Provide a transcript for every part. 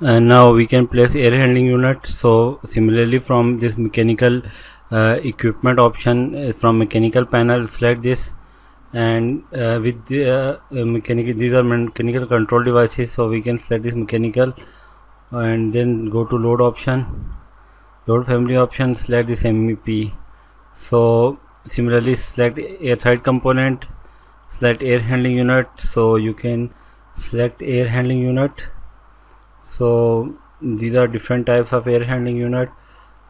and now we can place air handling unit. So similarly, from this mechanical equipment option, from mechanical panel, select this, and with the mechanical, these are mechanical control devices, so we can select this mechanical and then go to load option, load family option, select this MEP. So similarly, select airside component, select air handling unit, so you can select air handling unit. So these are different types of air handling unit,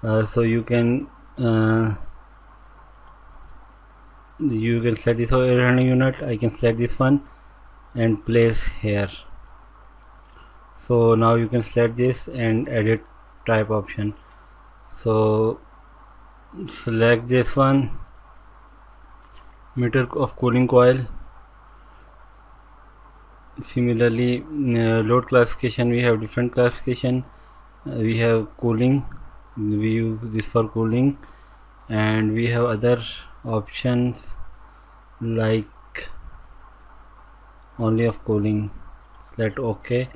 so you can select this air handling unit. I can select this one and place here. So now you can select this and edit type option. So select this one, meter of cooling coil. Similarly, load classification, we have different classification. We have cooling, we use this for cooling, and we have other options like only of cooling. Select OK.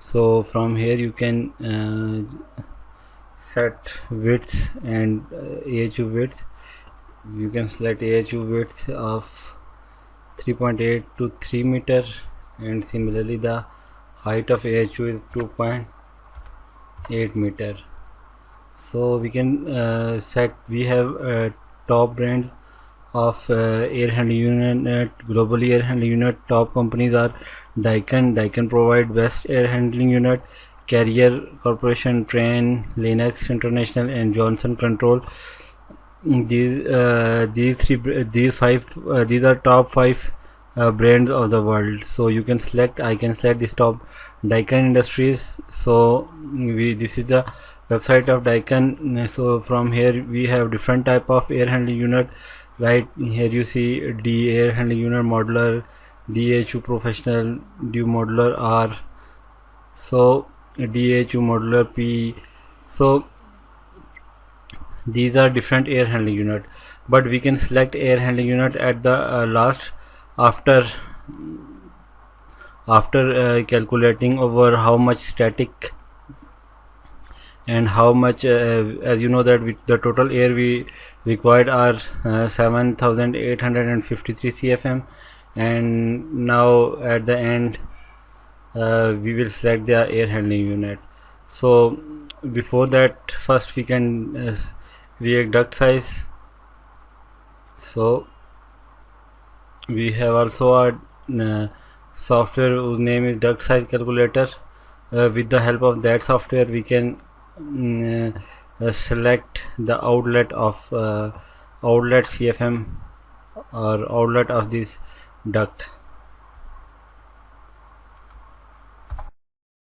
So from here you can set widths and AHU widths. You can select AHU widths of 3.8 to 3 meter, and similarly the height of AHU is 2.8 meter. So we can set, we have top brands of air handling unit, globally air handling unit. Top companies are Daikin provide best air handling unit, Carrier Corporation, Trane, Lennox International, and Johnson Control. These are top 5 brands of the world. So you can select, I can select this top Daikin Industries. So this is the website of Daikin. So from here we have different type of air handling unit. Right here you see D air handling unit, modular, DHU professional, D modular R, so DHU modular P. So these are different air handling unit, but we can select air handling unit at the last, after calculating over how much static and how much as you know that the total air we required are 7853 CFM, and now at the end we will select the air handling unit. So before that, first we can create duct size. So we have also a software whose name is Duct Size Calculator. With the help of that software we can select the outlet of outlet CFM or outlet of this duct.